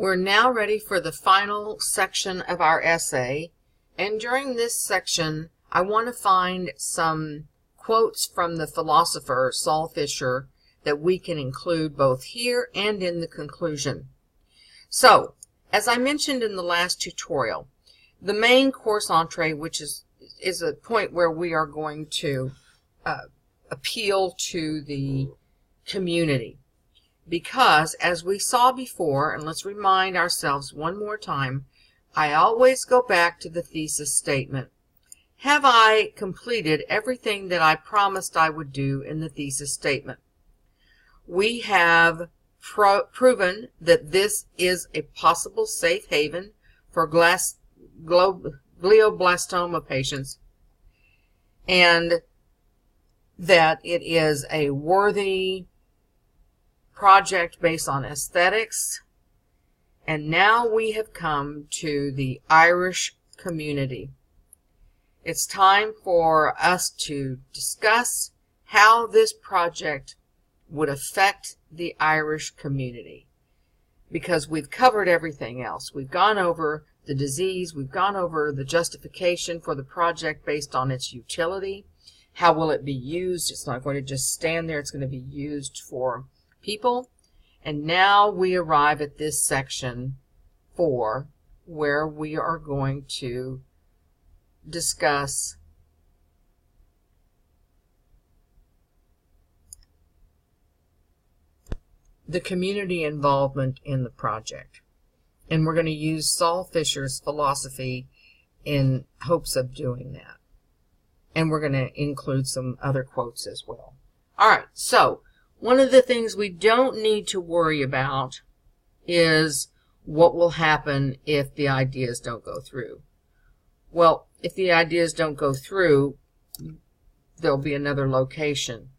We're now ready for the final section of our essay, and during this section I want to find some quotes from the philosopher Saul Fisher that we can include both here and in the conclusion. So, as I mentioned in the last tutorial, the main course entree, which is a point where we are going to appeal to the community. Because, as we saw before, and let's remind ourselves one more time, I always go back to the thesis statement. Have I completed everything that I promised I would do in the thesis statement? We have proven that this is a possible safe haven for glioblastoma patients, and that it is a worthy project based on aesthetics. And now we have come to the Irish community. It's time for us to discuss how this project would affect the Irish community, because we've covered everything else. We've gone over the disease, we've gone over the justification for the project based on its utility. How will it be used? It's not going to just stand there, it's going to be used for people. And now we arrive at this section 4, where we are going to discuss the community involvement in the project. And we're going to use Saul Fisher's philosophy in hopes of doing that. And we're going to include some other quotes as well. All right, so one of the things we don't need to worry about is what will happen if the ideas don't go through. Well, if the ideas don't go through, there'll be another location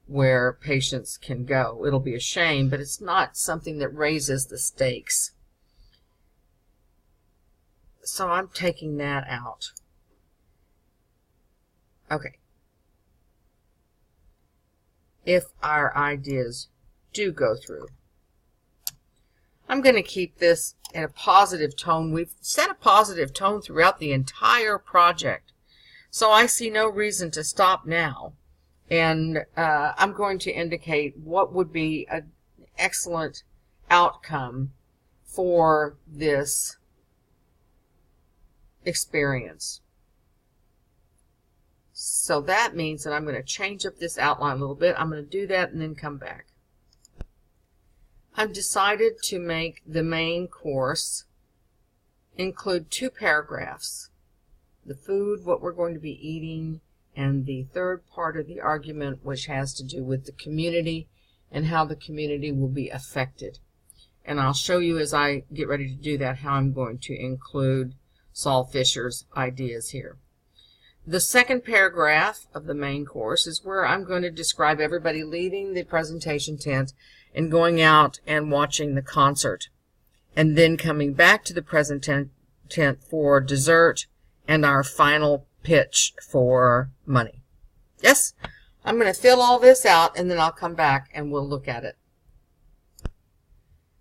where patients can go. It'll be a shame, but it's not something that raises the stakes. So I'm taking that out. Okay. If our ideas do go through, I'm going to keep this in a positive tone. We've set a positive tone throughout the entire project, so I see no reason to stop now. And I'm going to indicate what would be an excellent outcome for this experience. So that means that I'm going to change up this outline a little bit. I'm going to do that and then come back. I've decided to make the main course include 2 paragraphs. The food, what we're going to be eating, and the third part of the argument, which has to do with the community and how the community will be affected. And I'll show you as I get ready to do that how I'm going to include Saul Fisher's ideas here. The second paragraph of the main course is where I'm going to describe everybody leaving the presentation tent and going out and watching the concert, and then coming back to the presentation tent for dessert and our final pitch for money. Yes, I'm going to fill all this out and then I'll come back and we'll look at it.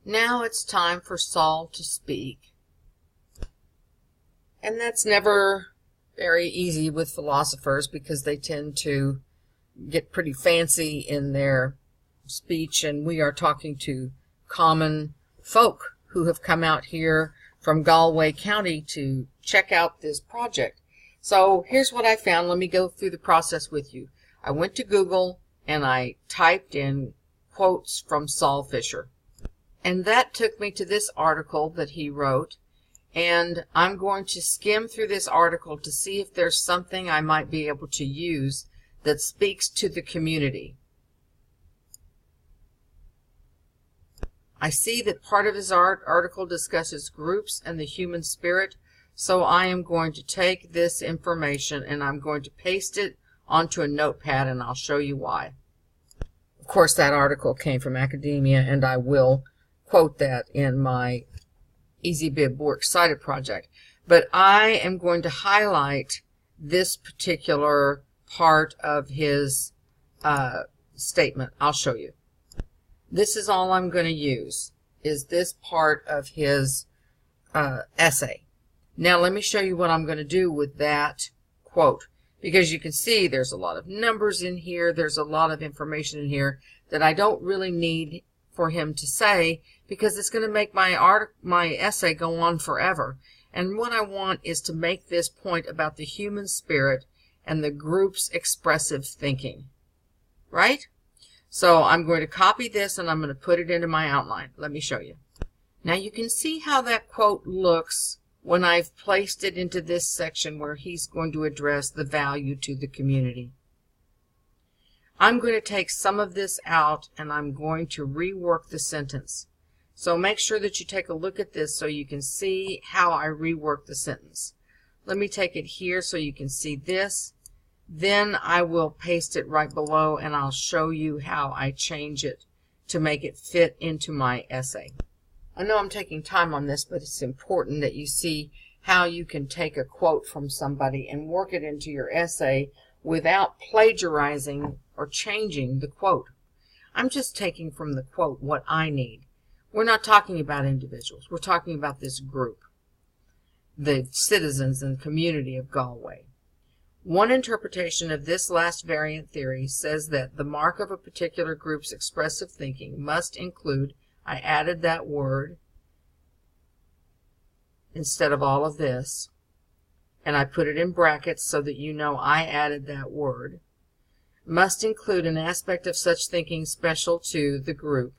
Now it's time for Saul to speak. And that's never very easy with philosophers, because they tend to get pretty fancy in their speech, and we are talking to common folk who have come out here from Galway County to check out this project. So here's what I found. Let me go through the process with you. I went to Google and I typed in quotes from Saul Fisher, and that took me to this article that he wrote. And I'm going to skim through this article to see if there's something I might be able to use that speaks to the community. I see that part of his article discusses groups and the human spirit, so I am going to take this information and I'm going to paste it onto a notepad, and I'll show you why. Of course, that article came from academia, and I will quote that in my EasyBib Works Cited project, but I am going to highlight this particular part of his statement. I'll show you. This is all I'm going to use. is this part of his essay. Now let me show you what I'm going to do with that quote, because you can see there's a lot of numbers in here, there's a lot of information in here that I don't really need for him to say, because it's going to make my essay go on forever. And what I want is to make this point about the human spirit and the group's expressive thinking, right? So I'm going to copy this and I'm going to put it into my outline. Let me show you. Now you can see how that quote looks when I've placed it into this section where he's going to address the value to the community. I'm going to take some of this out and I'm going to rework the sentence. So make sure that you take a look at this so you can see how I rework the sentence. Let me take it here so you can see this. Then I will paste it right below and I'll show you how I change it to make it fit into my essay. I know I'm taking time on this, but it's important that you see how you can take a quote from somebody and work it into your essay without plagiarizing or changing the quote. I'm just taking from the quote what I need. We're not talking about individuals. We're talking about this group, the citizens and community of Galway. One interpretation of this last variant theory says that the mark of a particular group's expressive thinking must include, I added that word instead of all of this, and I put it in brackets so that you know I added that word, must include an aspect of such thinking special to the group,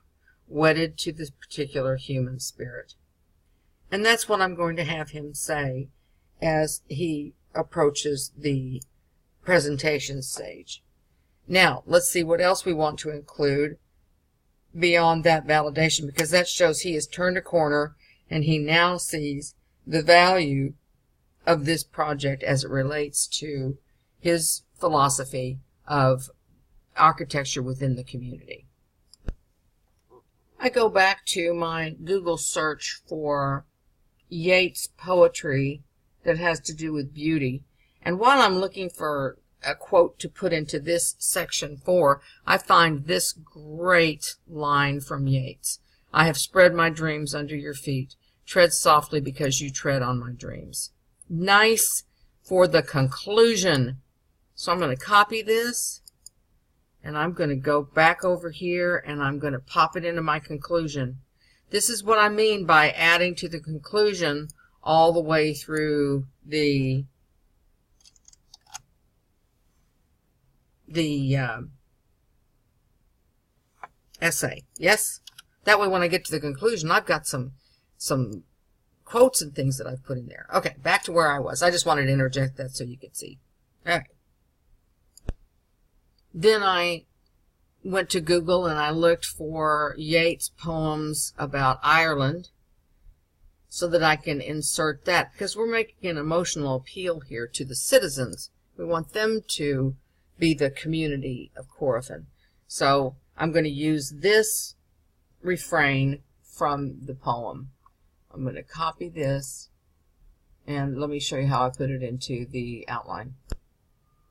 wedded to the particular human spirit. And that's what I'm going to have him say as he approaches the presentation stage. Now, let's see what else we want to include beyond that validation, because that shows he has turned a corner and he now sees the value of this project as it relates to his philosophy of architecture within the community. I go back to my Google search for Yeats poetry that has to do with beauty, and while I'm looking for a quote to put into this section 4, I find this great line from Yeats. I have spread my dreams under your feet. Tread softly because you tread on my dreams. Nice for the conclusion. So I'm going to copy this and I'm going to go back over here and I'm going to pop it into my conclusion. This is what I mean by adding to the conclusion all the way through the essay. Yes? That way when I get to the conclusion, I've got some quotes and things that I've put in there. Okay, back to where I was. I just wanted to interject that so you could see. All right. Then I went to Google and I looked for Yeats poems about Ireland so that I can insert that, because we're making an emotional appeal here to the citizens. We want them to be the community of Corofin. So I'm going to use this refrain from the poem. I'm going to copy this and let me show you how I put it into the outline.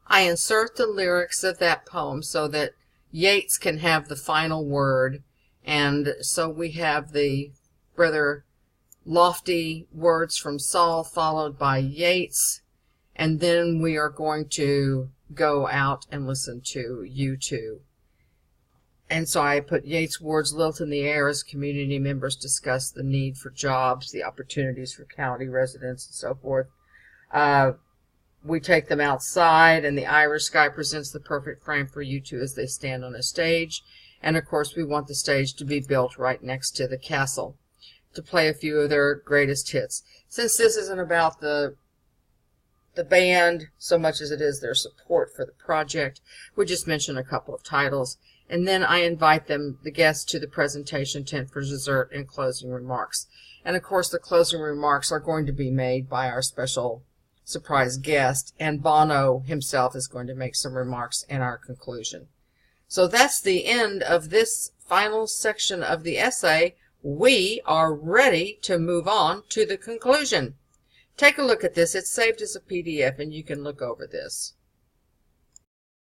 I insert the lyrics of that poem so that Yeats can have the final word, and so we have the rather lofty words from Saul followed by Yeats, and then we are going to go out and listen to U2. And so I put Yeats' words lilt in the air as community members discuss the need for jobs, the opportunities for county residents, and so forth. We take them outside, and the Irish sky presents the perfect frame for U2 as they stand on a stage. And, of course, we want the stage to be built right next to the castle to play a few of their greatest hits. Since this isn't about the band so much as it is their support for the project, we just mention a couple of titles. And then I invite them, the guests, to the presentation tent for dessert and closing remarks. And, of course, the closing remarks are going to be made by our special surprise guest, and Bono himself is going to make some remarks in our conclusion. So that's the end of this final section of the essay. We are ready to move on to the conclusion. Take a look at this. It's saved as a PDF, and you can look over this.